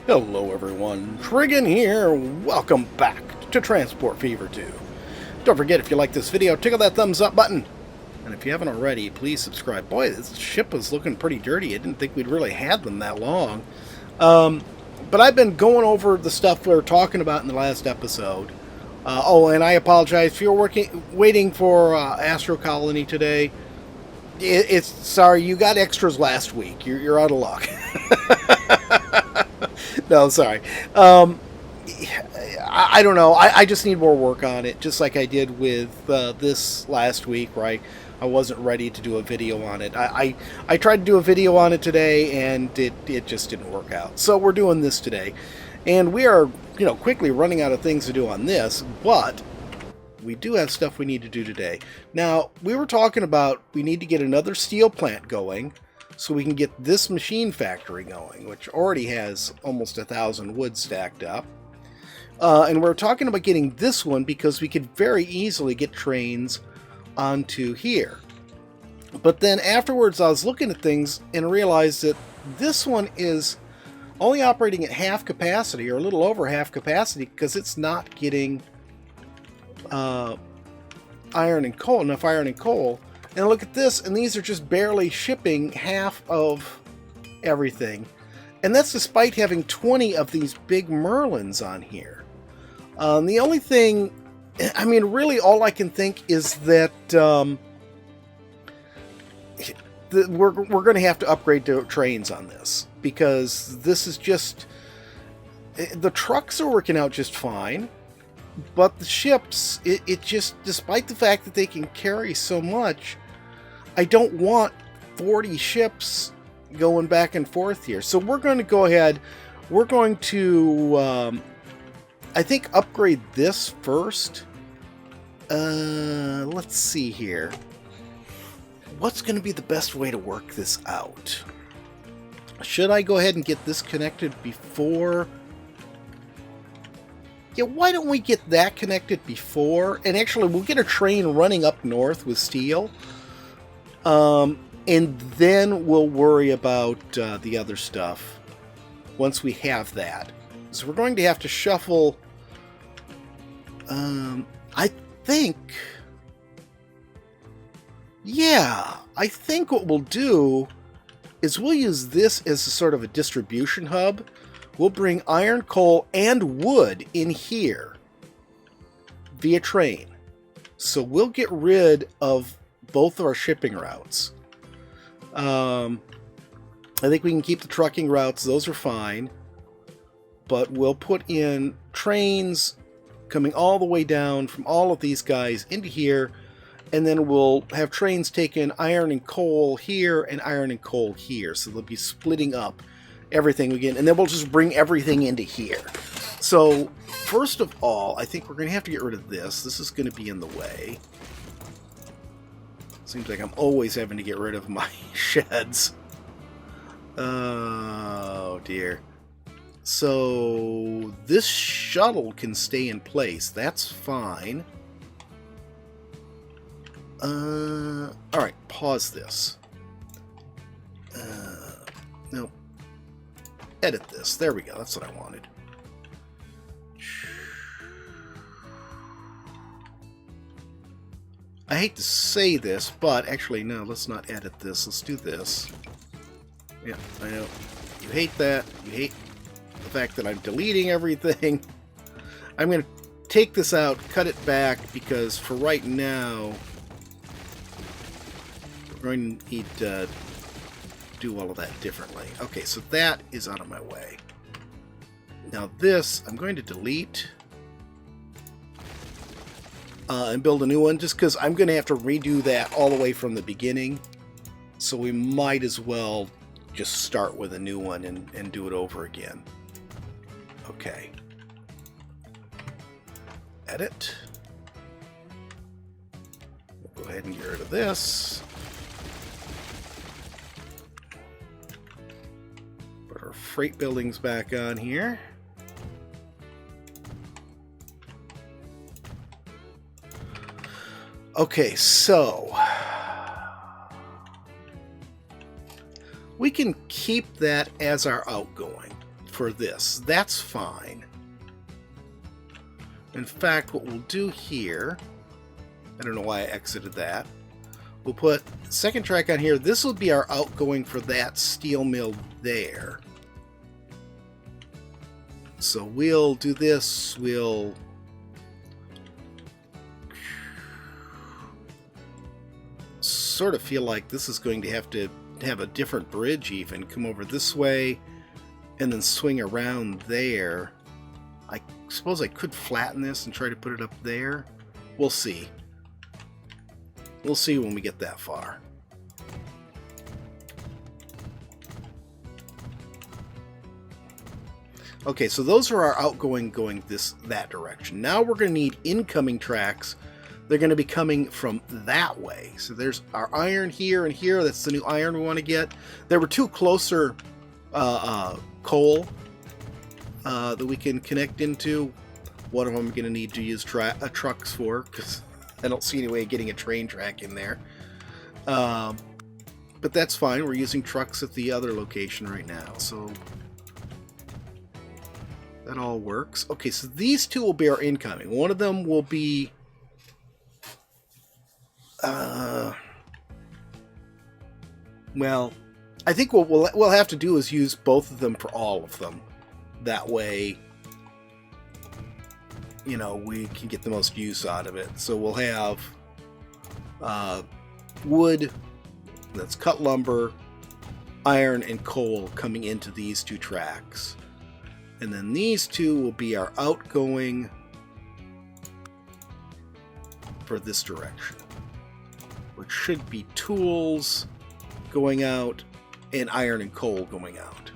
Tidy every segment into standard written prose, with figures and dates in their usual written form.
Hello everyone, Trigan here. Welcome back to Transport Fever 2. Don't forget, if you like this video, tickle that thumbs up button. And if you haven't already, please subscribe. Boy, this ship was looking pretty dirty. I didn't think we'd really had them that long. But I've been going over the stuff we were talking about in the last episode. And I apologize if you're waiting for Astro Colony today. Sorry, you got extras last week. You're out of luck. No, sorry. I don't know. I just need more work on it, just like I did with this last week, right? I wasn't ready to do a video on it. I tried to do a video on it today, and it just didn't work out. So we're doing this today. And we are, quickly running out of things to do on this, but we do have stuff we need to do today. Now, we were talking about we need to get another steel plant going so we can get this machine factory going, which already has almost 1,000 wood stacked up. And we're talking about getting this one because we could very easily get trains onto here. But then afterwards I was looking at things and realized that this one is only operating at half capacity, or a little over half capacity, because it's not getting enough iron and coal. And look at this, and these are just barely shipping half of everything. And that's despite having 20 of these big Merlins on here. The only thing, really all I can think is that we're going to have to upgrade to trains on this. Because this is just, the trucks are working out just fine. But the ships, it just, despite the fact that they can carry so much, I don't want 40 ships going back and forth here. So we're going to go ahead, we're going to, I think, upgrade this first. Let's see here. What's going to be the best way to work this out? Should I go ahead and get this connected before? Yeah, why don't we get that connected before? And actually, we'll get a train running up north with steel. And then we'll worry about the other stuff once we have that. So we're going to have to shuffle. I think what we'll do is we'll use this as a sort of a distribution hub. We'll bring iron, coal, and wood in here via train. So we'll get rid of both of our shipping routes. I think we can keep the trucking routes. Those are fine. But we'll put in trains coming all the way down from all of these guys into here. And then we'll have trains taking iron and coal here and iron and coal here. So they'll be splitting up everything again, and then we'll just bring everything into here. So first of all, I think we're going to have to get rid of this. This is going to be in the way. Seems like I'm always having to get rid of my sheds. Oh dear. So this shuttle can stay in place. That's fine. Alright, pause this. No. Edit this. There we go. That's what I wanted. I hate to say this, but actually, no, let's not edit this. Let's do this. Yeah, I know. You hate that. You hate the fact that I'm deleting everything. I'm going to take this out, cut it back, because for right now, we're going to need to do all of that differently. Okay, so that is out of my way. Now this, I'm going to delete and build a new one, just because I'm going to have to redo that all the way from the beginning. So we might as well just start with a new one and do it over again. Okay. Edit. We'll go ahead and get rid of this. Put our freight buildings back on here. Okay, so we can keep that as our outgoing for this. That's fine. In fact, what we'll do here, I don't know why I exited that. We'll put second track on here. This will be our outgoing for that steel mill there. So we'll do this. We'll sort of feel like this is going to have a different bridge even. Come over this way and then swing around there. I suppose I could flatten this and try to put it up there. We'll see. We'll see when we get that far. Okay, so those are our outgoing going that direction. Now we're going to need incoming tracks. They're going to be coming from that way. So there's our iron here and here. That's the new iron we want to get. There were two closer coal that we can connect into. One of them I'm going to need to use trucks for, because I don't see any way of getting a train track in there. But that's fine. We're using trucks at the other location right now, so that all works. Okay, so these two will be our incoming. One of them will be well, I think what we'll have to do is use both of them for all of them. That way, you know, we can get the most use out of it. So we'll have wood, that's cut lumber, iron, and coal coming into these two tracks. And then these two will be our outgoing for this direction, which should be tools going out and iron and coal going out.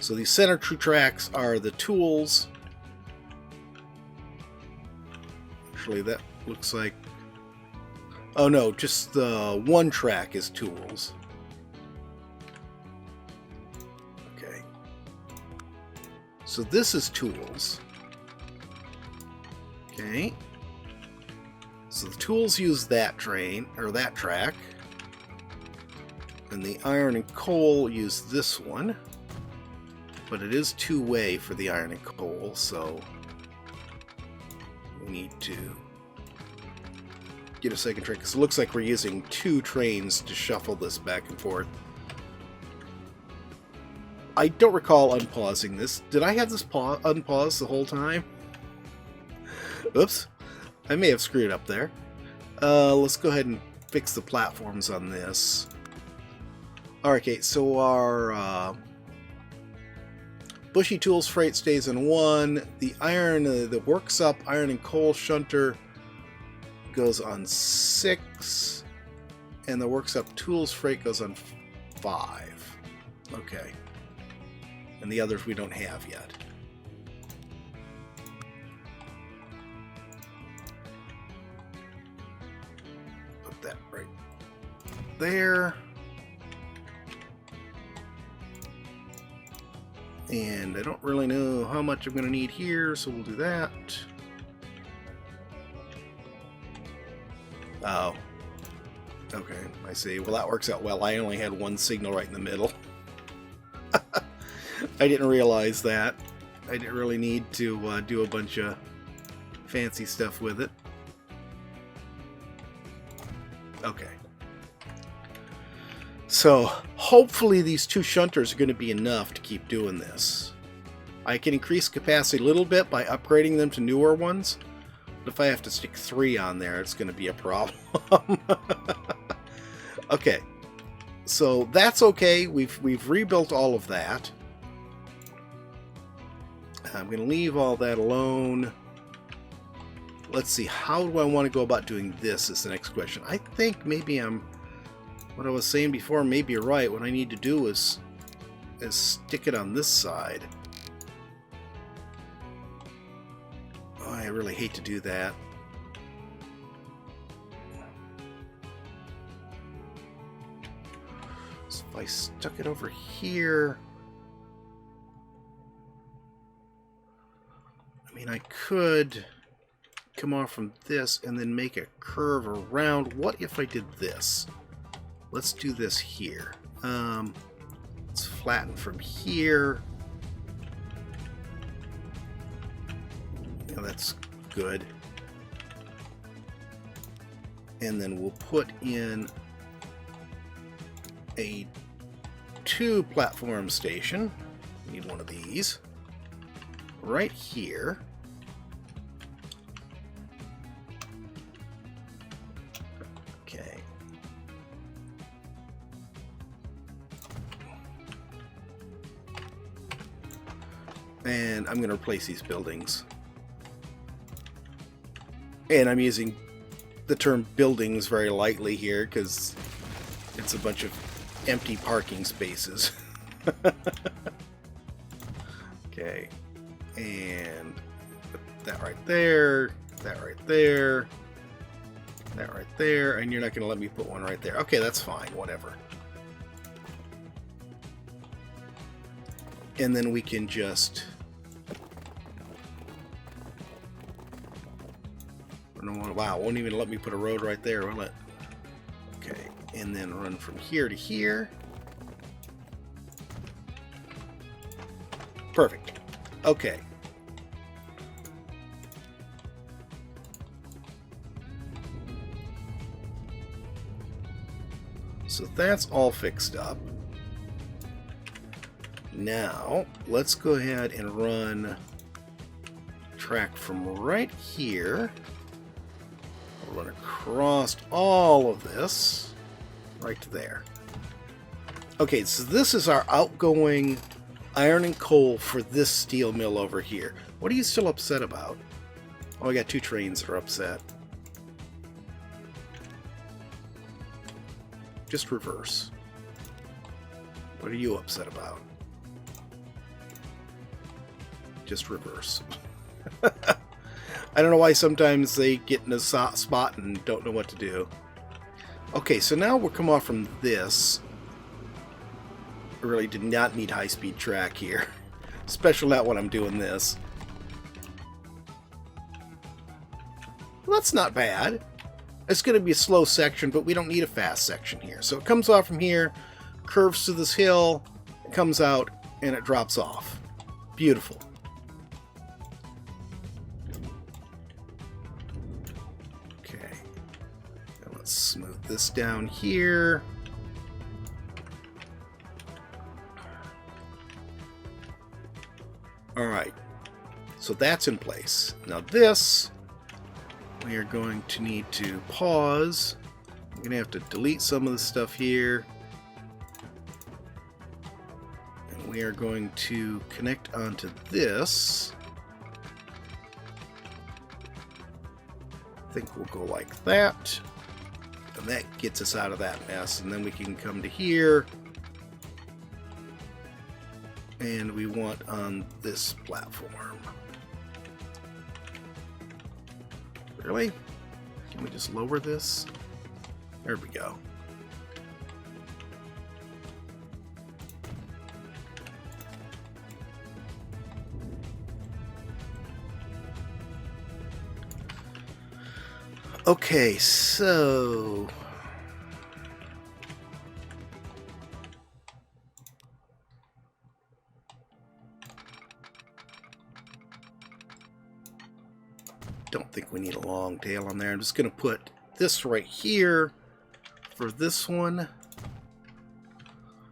So these center two tracks are the tools. Actually, that looks like... oh no, just the one track is tools. Okay. So this is tools. Okay. So the tools use that train, or that track. And the iron and coal use this one. But it is two-way for the iron and coal, so we need to get a second train, because it looks like we're using two trains to shuffle this back and forth. I don't recall unpausing this. Did I have this unpaused the whole time? Oops. I may have screwed up there. Let's go ahead and fix the platforms on this. Okay, so our bushy tools freight stays in 1. The iron, the works up iron and coal shunter goes on 6. And the works up tools freight goes on 5. Okay. And the others we don't have yet. Put that right there. And I don't really know how much I'm going to need here, so we'll do that. Oh. Okay, I see. Well, that works out well. I only had one signal right in the middle. I didn't realize that. I didn't really need to do a bunch of fancy stuff with it. Okay. So, hopefully these two shunters are going to be enough to keep doing this. I can increase capacity a little bit by upgrading them to newer ones. But if I have to stick 3 on there, it's going to be a problem. Okay. So, that's okay. We've rebuilt all of that. I'm going to leave all that alone. Let's see, how do I want to go about doing this is the next question. I think maybe what I was saying before may be right. What I need to do is stick it on this side. Oh, I really hate to do that. So if I stuck it over here... I mean, I could come off from this and then make a curve around. What if I did this? Let's do this here. Let's flatten from here. That's good. And then we'll put in a 2-platform station. Need one of these right here. Okay. And I'm going to replace these buildings. And I'm using the term buildings very lightly here because it's a bunch of empty parking spaces. Okay, and put that right there, that right there, that right there, and you're not going to let me put one right there. Okay, that's fine, whatever. And then we can just... Wow, won't even let me put a road right there, will it? Okay, and then run from here to here. Perfect. Okay. So that's all fixed up. Now, let's go ahead and run track from right here. We'll run across all of this right to there. Okay, so this is our outgoing iron and coal for this steel mill over here. What are you still upset about? Oh, I got 2 trains that are upset. Just reverse. What are you upset about? Just reverse. I don't know why sometimes they get in a spot and don't know what to do. Okay, so now we'll come off from this. I really did not need high-speed track here. Especially not when I'm doing this. Well, that's not bad. It's going to be a slow section, but we don't need a fast section here. So it comes off from here, curves to this hill, it comes out, and it drops off. Beautiful. Okay. Now let's smooth this down here. Alright, so that's in place. Now this, we are going to need to pause. I'm going to have to delete some of the stuff here. And we are going to connect onto this. I think we'll go like that. And that gets us out of that mess. And then we can come to here. And we want on this platform. Really? Can we just lower this? There we go. Okay, so... don't think we need a long tail on there. I'm just going to put this right here for this one.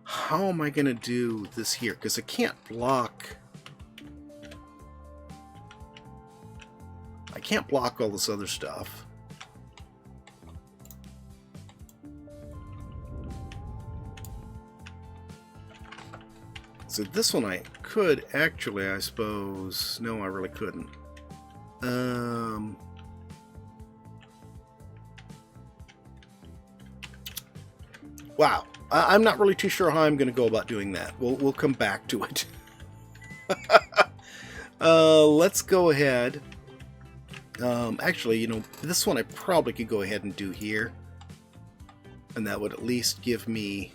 How am I going to do this here? Because I can't block... I can't block all this other stuff. So this one I could actually, I suppose... No, I really couldn't. Wow. I'm not really too sure how I'm going to go about doing that. We'll come back to it. Let's go ahead. Actually, you know, this one I probably could go ahead and do here. And that would at least give me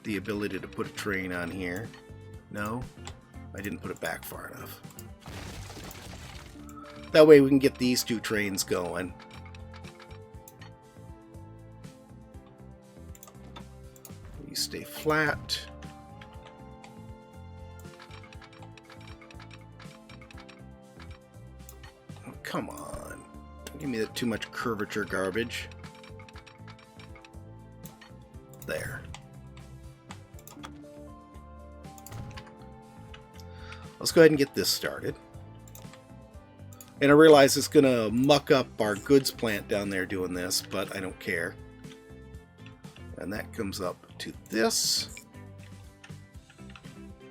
the ability to put a train on here. No? I didn't put it back far enough. That way we can get these 2 trains going. You stay flat. come on. Don't give me that too much curvature garbage. There. Let's go ahead and get this started. And I realize it's going to muck up our goods plant down there doing this, but I don't care. And that comes up to this,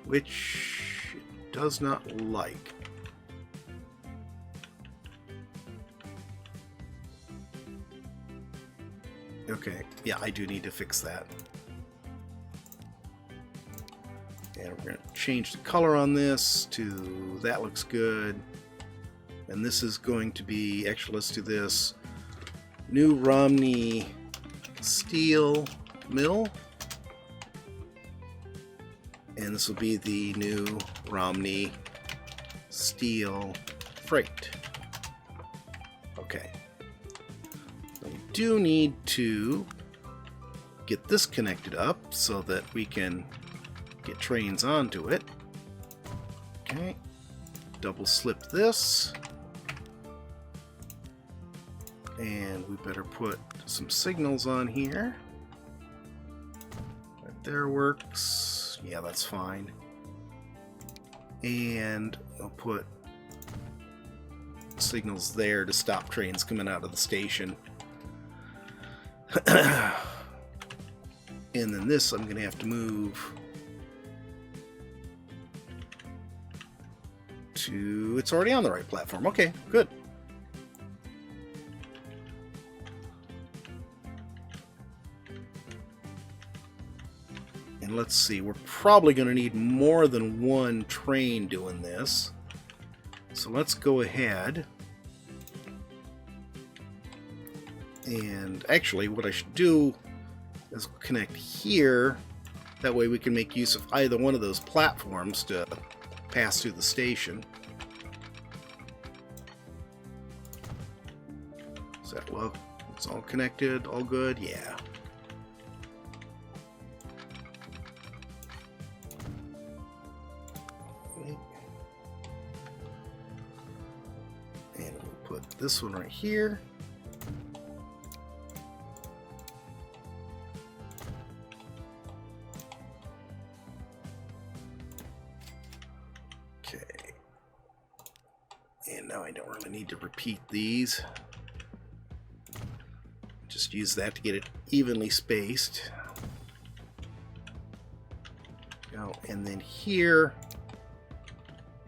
which it does not like. Okay, yeah, I do need to fix that. And we're going to change the color on this to that looks good. And this is going to be, actually let's do this, New Romney Steel Mill. And this will be the New Romney Steel Freight. Okay. Now we do need to get this connected up so that we can get trains onto it. Okay. Double slip this. And we better put some signals on here. Right there works. Yeah, that's fine. And I'll put signals there to stop trains coming out of the station. And then this I'm going to have to move to... It's already on the right platform. Okay, good. And let's see, we're probably going to need more than one train doing this. So let's go ahead. And actually, what I should do is connect here. That way we can make use of either one of those platforms to pass through the station. Is that, well, it's all connected, all good? Yeah. And we'll put this one right here. Okay. And now I don't really need to repeat these. Just use that to get it evenly spaced. Go, and then here,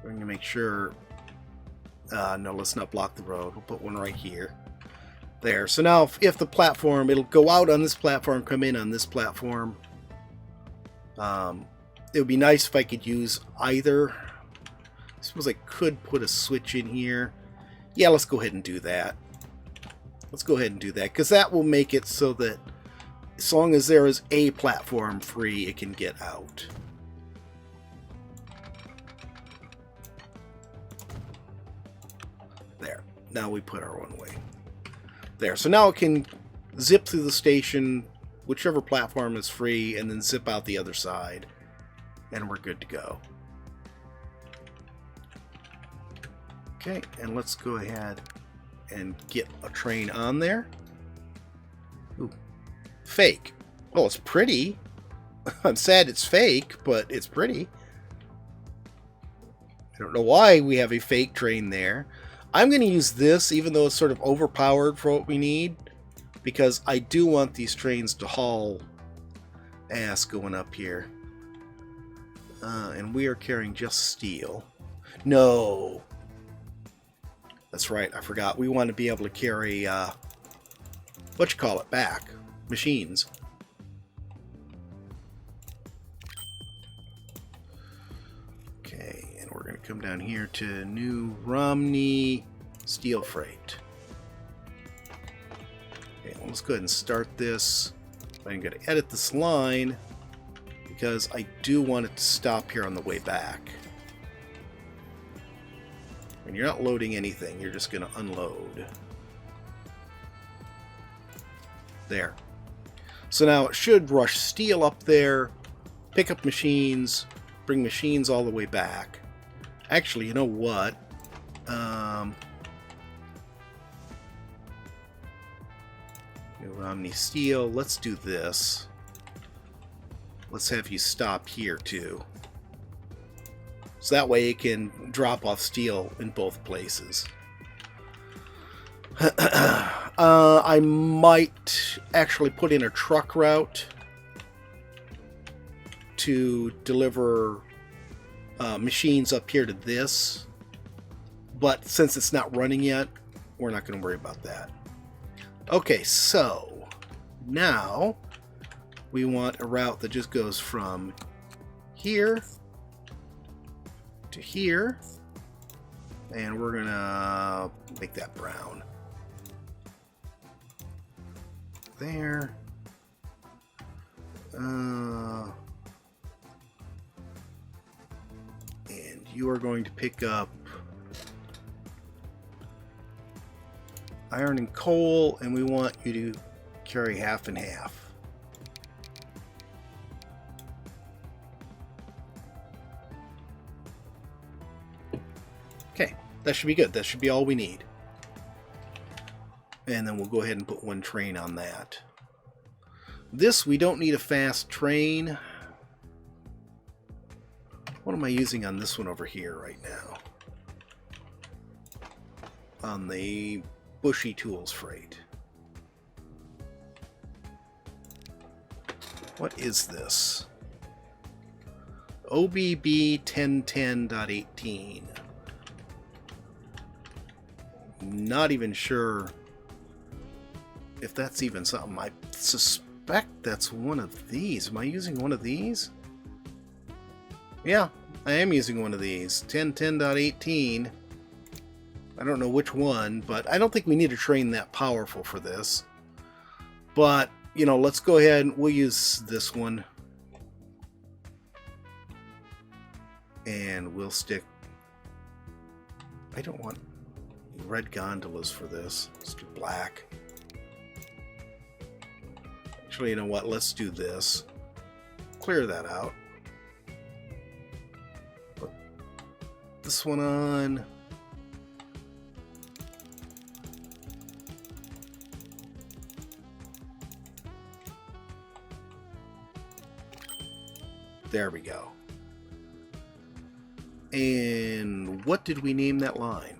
we're going to make sure. No, let's not block the road. We'll put one right here. There. So now if the platform, it'll go out on this platform, come in on this platform. It would be nice if I could use either. I suppose I could put a switch in here. Yeah, let's go ahead and do that. Let's go ahead and do that, because that will make it so that as long as there is a platform free, it can get out. There. Now we put our one way. There. So now it can zip through the station, whichever platform is free, and then zip out the other side. And we're good to go. Okay, and let's go ahead and get a train on there. Ooh, fake. Well, it's pretty. I'm sad it's fake, but it's pretty. I don't know why we have a fake train there. I'm going to use this, even though it's sort of overpowered for what we need, because I do want these trains to haul ass going up here. And we are carrying just steel. No. That's right, I forgot. We want to be able to carry, back. Machines. Okay, and we're going to come down here to New Romney Steel Freight. Okay, well, let's go ahead and start this. I'm going to edit this line, because I do want it to stop here on the way back. And you're not loading anything, you're just going to unload. There. So now it should rush steel up there, pick up machines, bring machines all the way back. Actually, you know what? Romney Steel, let's do this. Let's have you stop here too. So that way it can drop off steel in both places. I might actually put in a truck route to deliver machines up here to this. But since it's not running yet, we're not going to worry about that. Okay, so now we want a route that just goes from here to here, and we're gonna make that brown. There. And you are going to pick up iron and coal, and we want you to carry half and half. Okay, that should be good. That should be all we need. And then we'll go ahead and put one train on that. This, we don't need a fast train. What am I using on this one over here right now? On the Bushy Tools freight. What is this? OBB 1010.18. Not even sure if that's even something. I suspect that's one of these. Am I using one of these? Yeah, I am using one of these. 1010.18. I don't know which one, but I don't think we need a train that powerful for this. But, you know, let's go ahead and we'll use this one. And we'll stick... I don't want red gondolas for this. Let's do black. Actually, you know what? Let's do this. Clear that out. Put this one on. There we go. And what did we name that line?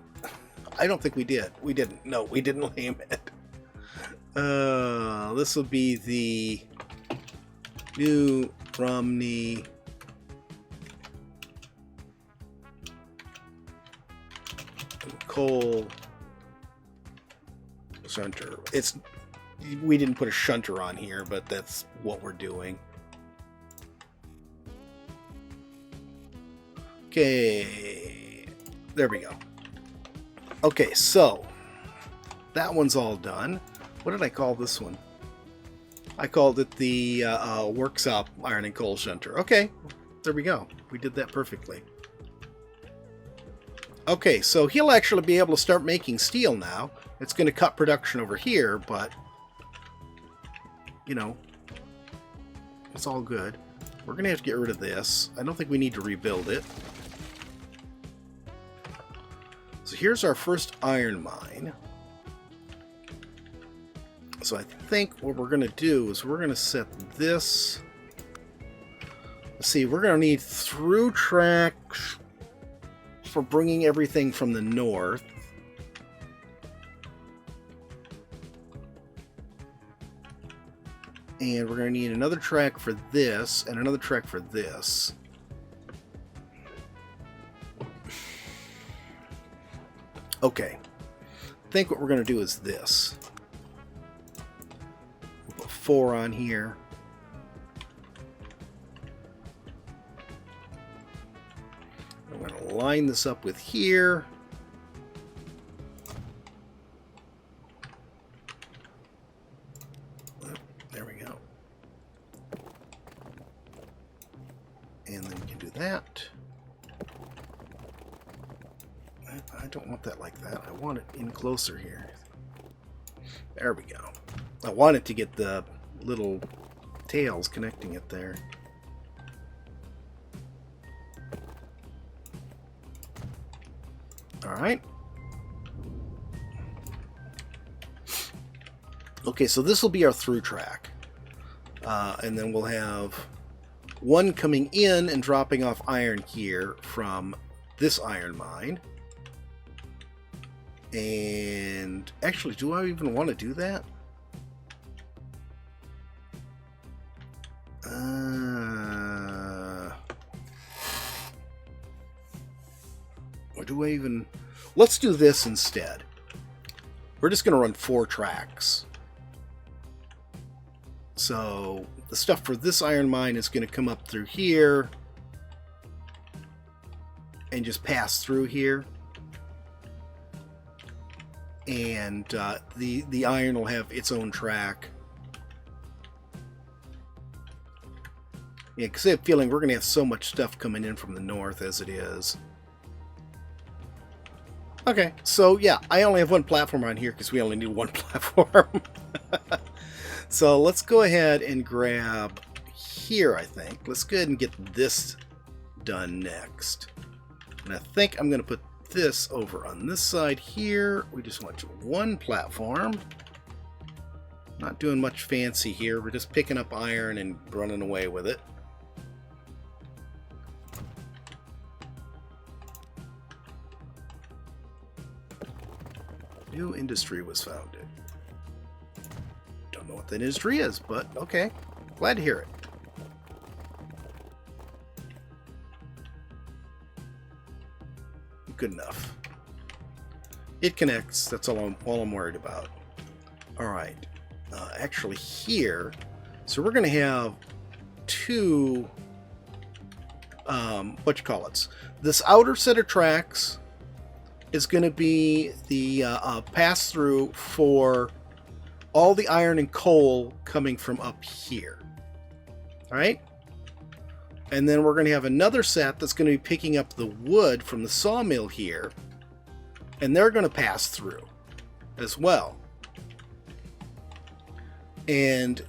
I don't think we did. We didn't. No, we didn't name it. This will be the New Romney Coal Shunter. We didn't put a shunter on here, but that's what we're doing. Okay, there we go. Okay, so that one's all done. What did I call this one? I called it the Workshop Iron and Coal Shunter. Okay, there we go. We did that perfectly. Okay, so he'll actually be able to start making steel now. It's going to cut production over here, but, you know, it's all good. We're going to have to get rid of this. I don't think we need to rebuild it. So here's our first iron mine. So I think what we're going to do is we're going to set this. Let's see, we're going to need through tracks for bringing everything from the north. And we're going to need another track for this and another track for this. Okay. I think what we're going to do is this. We'll put 4 on here. I'm going to line this up with here. There we go. And then we can do that. I don't want that like that. I want it in closer here. There we go. I want it to get the little tails connecting it there. Alright. Okay, so this will be our through track. And then we'll have one coming in and dropping off iron here from this iron mine. And actually, do I even want to do that? Or do I even... Let's do this instead. We're just going to run 4 tracks. So the stuff for this iron mine is going to come up through here and just pass through here. And the iron will have its own track. Yeah, because I have a feeling we're going to have so much stuff coming in from the north as it is. Okay, so yeah, I only have one platform on here because we only need one platform. So let's go ahead and grab here, I think. Let's go ahead and get this done next. And I think I'm going to put this over on this side here. We just want one platform. Not doing much fancy here. We're just picking up iron and running away with it. New industry was founded. Don't know what that industry is, but okay. Glad to hear it. Good enough. It connects. That's all I'm worried about. All right. Actually, here, so we're going to have 2. What you call it? This outer set of tracks is going to be the pass through for all the iron and coal coming from up here. All right. And then we're going to have another set that's going to be picking up the wood from the sawmill here. And they're going to pass through as well. And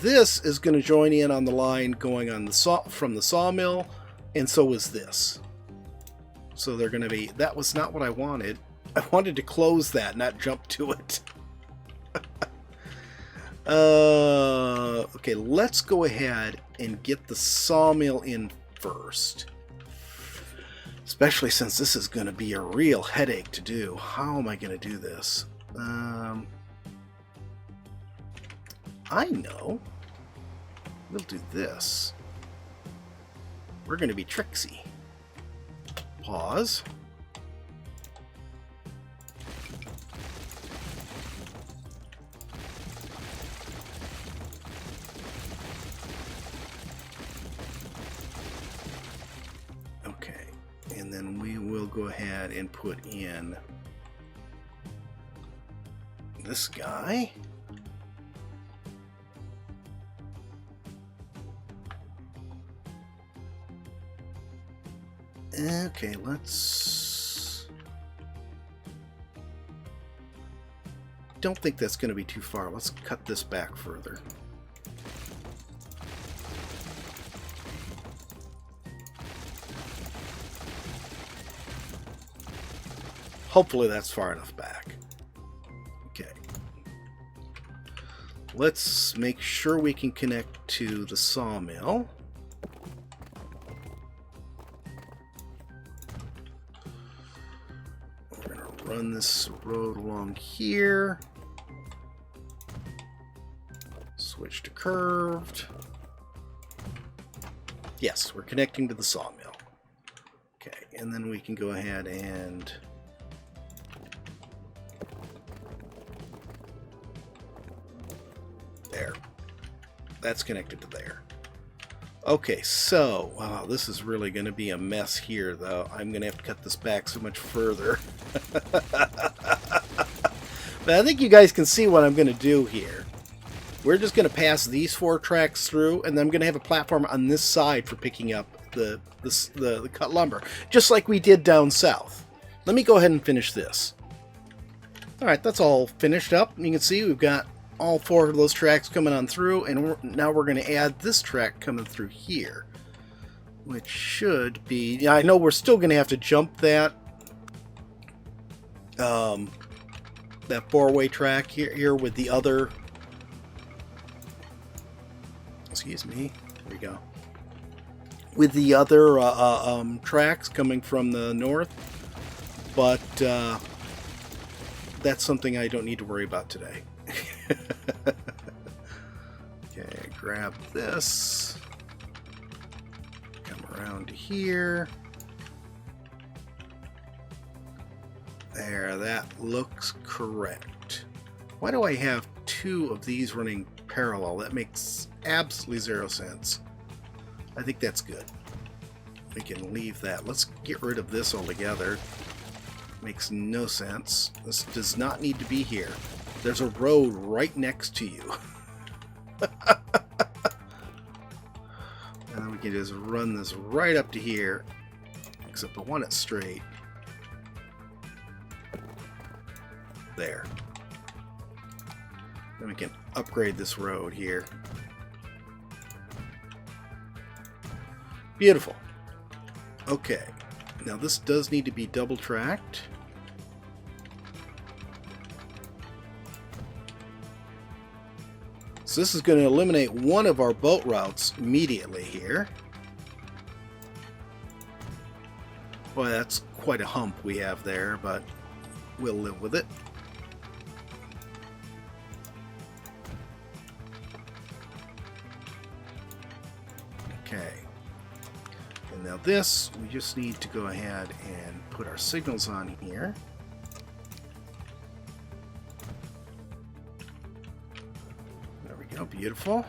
this is going to join in on the line going on the from the sawmill. And so is this. So they're going to be... That was not what I wanted. I wanted to close that, not jump to it. Okay, let's go ahead and get the sawmill in first. Especially since this is going to be a real headache to do. How am I going to do this? I know. We'll do this. We're going to be tricksy. Pause. Okay, and then we will go ahead and put in this guy. Okay, let's... Don't think that's going to be too far. Let's cut this back further. Hopefully that's far enough back. Okay. Let's make sure we can connect to the sawmill. Run this road along here. Switch to curved. Yes, we're connecting to the sawmill. Okay, and then we can go ahead and there. That's connected to there. Okay, so, wow, this is really going to be a mess here, though. I'm going to have to cut this back so much further. But I think you guys can see what I'm going to do here. We're just going to pass these 4 tracks through, and then I'm going to have a platform on this side for picking up the cut lumber, just like we did down south. Let me go ahead and finish this. All right, that's all finished up. You can see we've got all 4 of those tracks coming on through, and now we're going to add this track coming through here, which should be... I know we're still going to have to jump that that 4-way track here with the other excuse me. There we go. With the other tracks coming from the north, but that's something I don't need to worry about today. Okay, grab this. Come around to here. There, that looks correct. Why do I have two of these running parallel? That makes absolutely zero sense. I think that's good. We can leave that. Let's get rid of this altogether. Makes no sense. This does not need to be here. There's a road right next to you. And then we can just run this right up to here. Except I want it straight. There. Then we can upgrade this road here. Beautiful. Okay. Now this does need to be double tracked. So this is going to eliminate one of our boat routes immediately here. Boy, that's quite a hump we have there, but we'll live with it. Okay. And now this, we just need to go ahead and put our signals on here. There we go, beautiful.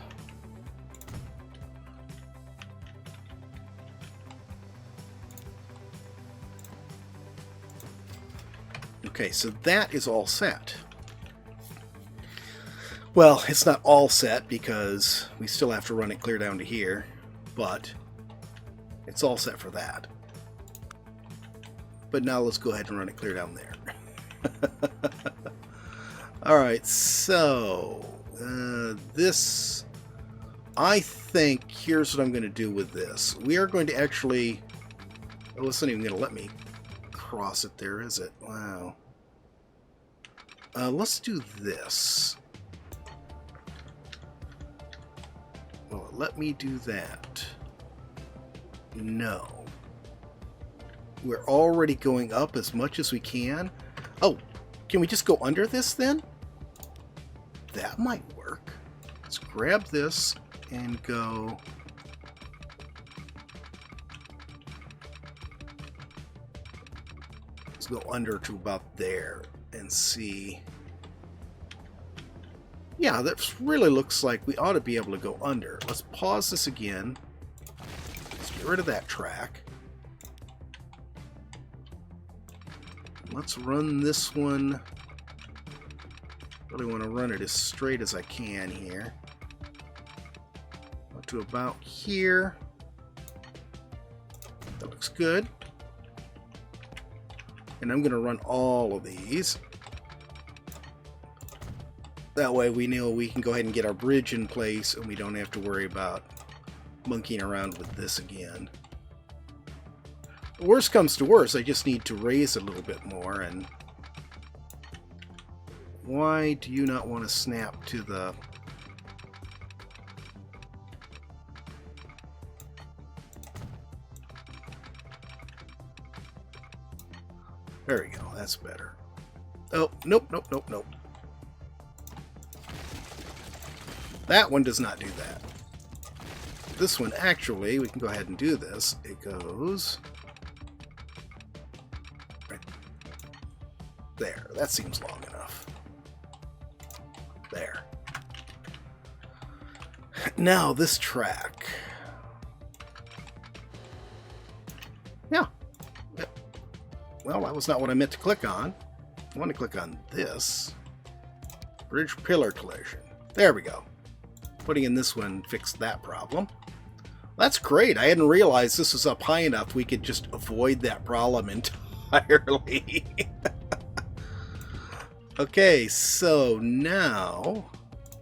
Okay, so that is all set. Well, it's not all set because we still have to run it clear down to here, but it's all set for that. But now let's go ahead and run it clear down there. Alright, so this, I think, here's what I'm going to do with this. We are going to actually, oh, it's not even going to let me cross it there, is it? Wow. Let's do this. Well, let me do that. No. We're already going up as much as we can. Oh, can we just go under this then? That might work. Let's grab this and go. Let's go under to about there and see. Yeah, that really looks like we ought to be able to go under. Let's pause this again. Let's get rid of that track. Let's run this one. Really want to run it as straight as I can here. Up to about here. That looks good. And I'm going to run all of these. That way we know we can go ahead and get our bridge in place and we don't have to worry about monkeying around with this again. Worst comes to worst, I just need to raise a little bit more. And why do you not want to snap to the... There we go, that's better. Oh, nope, nope, nope, nope. That one does not do that. This one, actually, we can go ahead and do this. It goes right there. That seems long enough. There. Now, this track. Yeah. Well, that was not what I meant to click on. I want to click on this. Bridge pillar collision. There we go. Putting in this one fixed that problem. That's great. I hadn't realized this was up high enough we could just avoid that problem entirely. Okay, so now,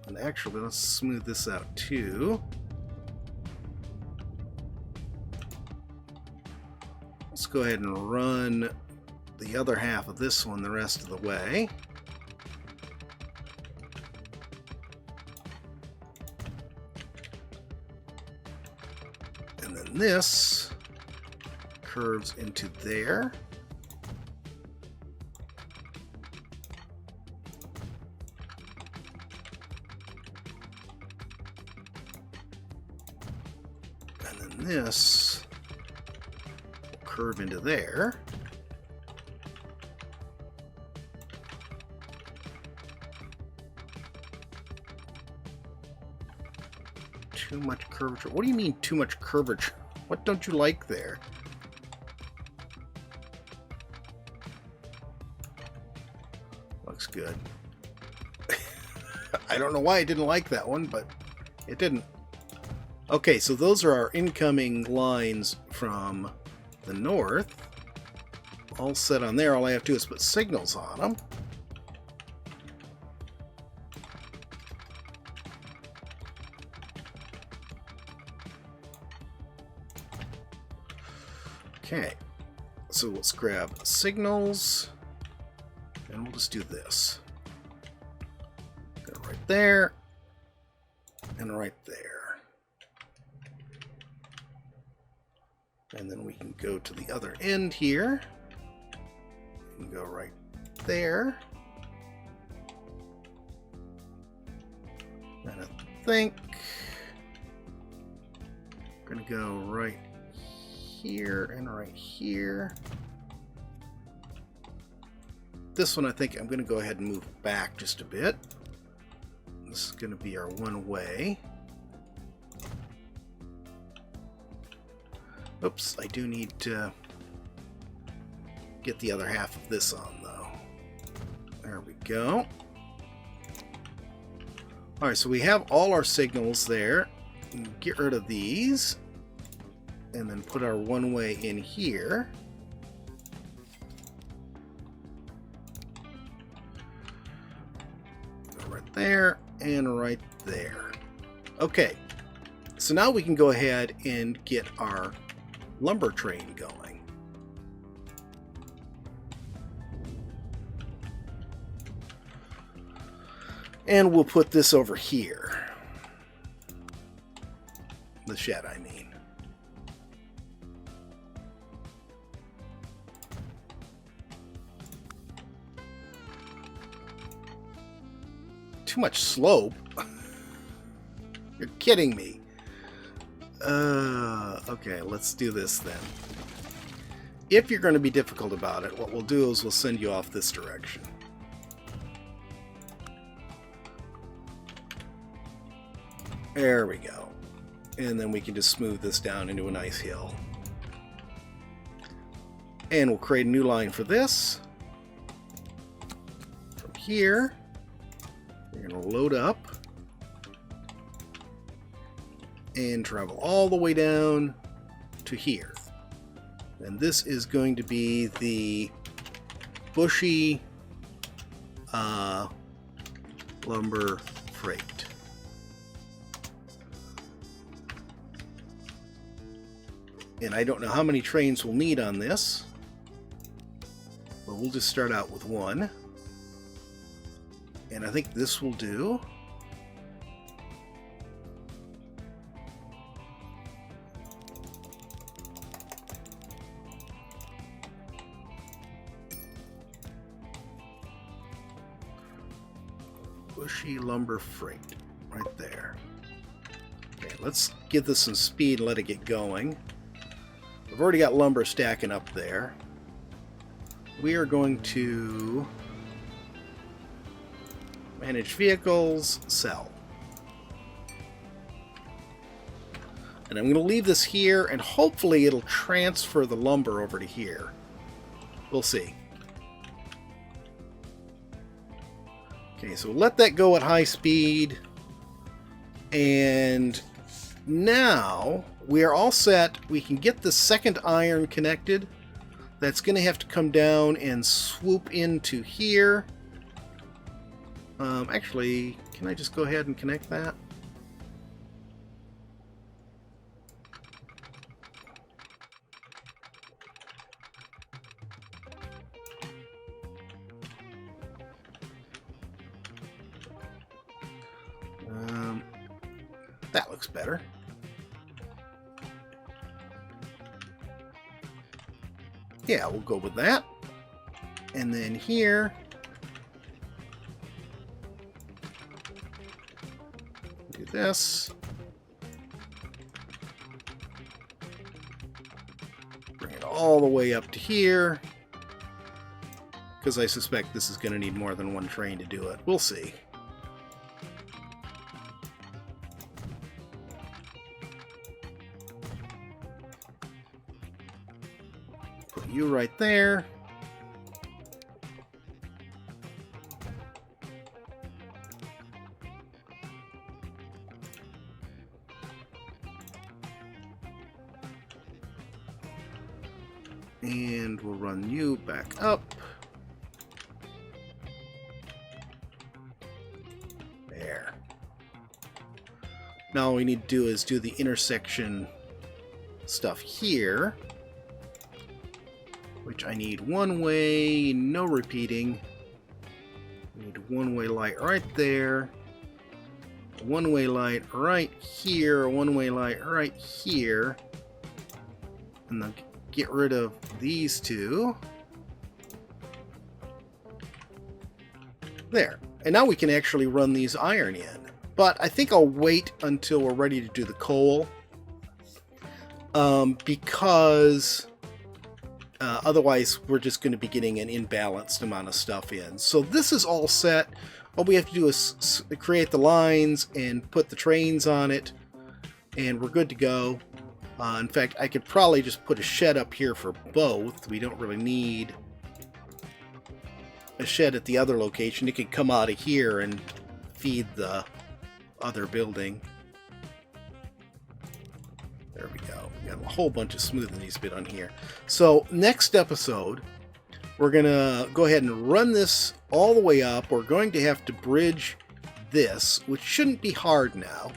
and actually let's smooth this out too. Let's go ahead and run the other half of this one the rest of the way. And then this curves into there. And then this will curve into there. Too much curvature. What do you mean too much curvature? What don't you like there? Looks good. I don't know why I didn't like that one, but it didn't. Okay, so those are our incoming lines from the north. All set on there. All I have to do is put signals on them. Okay, so let's grab signals, and we'll just do this. Go right there, and right there. And then we can go to the other end here, and go right there. And I think I'm going to go right here and right here. This one I think I'm going to go ahead and move back just a bit. This is going to be our one way. Oops, I do need to get the other half of this on though. There we go. Alright, so we have all our signals there. Get rid of these. And then put our one way in here. Go right there and right there. Okay, so now we can go ahead and get our lumber train going. And we'll put this over here. The shed, I mean. Too much slope. You're kidding me. Okay, let's do this then. If you're going to be difficult about it, what we'll do is we'll send you off this direction. There we go. And then we can just smooth this down into a nice hill. And we'll create a new line for this. From here. We're going to load up and travel all the way down to here. And this is going to be the bushy lumber freight. And I don't know how many trains we'll need on this, but we'll just start out with one. And I think this will do. Bushy lumber freight, right there. Okay, let's give this some speed and let it get going. We've already got lumber stacking up there. We are going to manage vehicles, sell. And I'm going to leave this here, and hopefully it'll transfer the lumber over to here. We'll see. Okay, so let that go at high speed. And now we are all set. We can get the second iron connected. That's going to have to come down and swoop into here. Actually, can I just go ahead and connect that? That looks better. Yeah, we'll go with that. And then here, do this. Bring it all the way up to here, because I suspect this is going to need more than one train to do it. We'll see. Put you right there. And we'll run you back up. There. Now all we need to do is do the intersection stuff here, which I need one way, no repeating. I need a one-way light right there, a one-way light right here, a one-way light right here, and then get rid of these two. There. And now we can actually run these iron in. But I think I'll wait until we're ready to do the coal. Because otherwise we're just going to be getting an imbalanced amount of stuff in. So this is all set. All we have to do is create the lines and put the trains on it. And we're good to go. In fact, I could probably just put a shed up here for both. We don't really need a shed at the other location. It could come out of here and feed the other building. There we go. We got a whole bunch of smoothing needs to be done here. So next episode, we're going to go ahead and run this all the way up. We're going to have to bridge this, which shouldn't be hard now.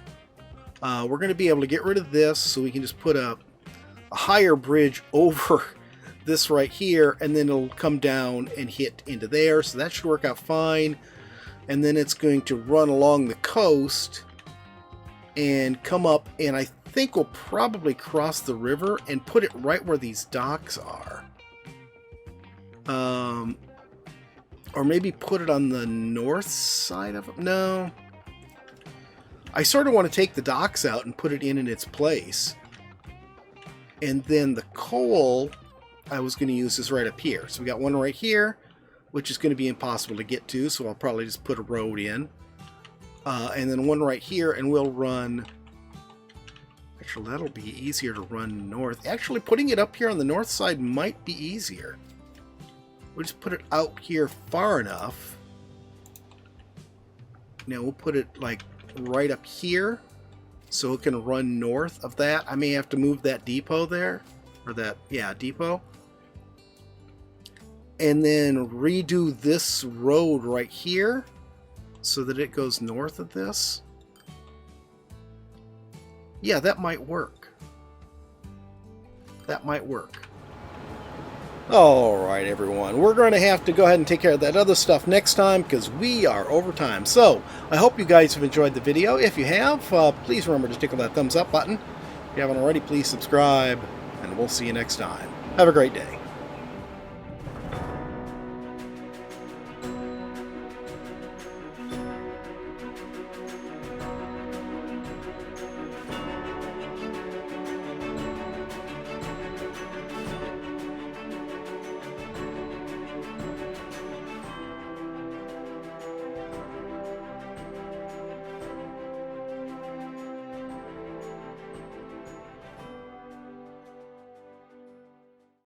We're going to be able to get rid of this, so we can just put a higher bridge over this right here, and then it'll come down and hit into there, so that should work out fine. And then it's going to run along the coast and come up, and I think we'll probably cross the river and put it right where these docks are. Or maybe put it on the north side of it. No. I sort of want to take the docks out and put it in its place. And then the coal I was going to use is right up here. So we got one right here, which is going to be impossible to get to, so I'll probably just put a road in. And then one right here, and we'll run... Actually, that'll be easier to run north. Actually, putting it up here on the north side might be easier. We'll just put it out here far enough. Now we'll put it like right up here so it can run north of that. I may have to move that depot there, or that, yeah, depot, and then redo this road right here so that it goes north of this. Yeah, that might work. That might work. Alright everyone, we're going to have to go ahead and take care of that other stuff next time because we are over time. So, I hope you guys have enjoyed the video. If you have, please remember to tickle that thumbs up button. If you haven't already, please subscribe, and we'll see you next time. Have a great day.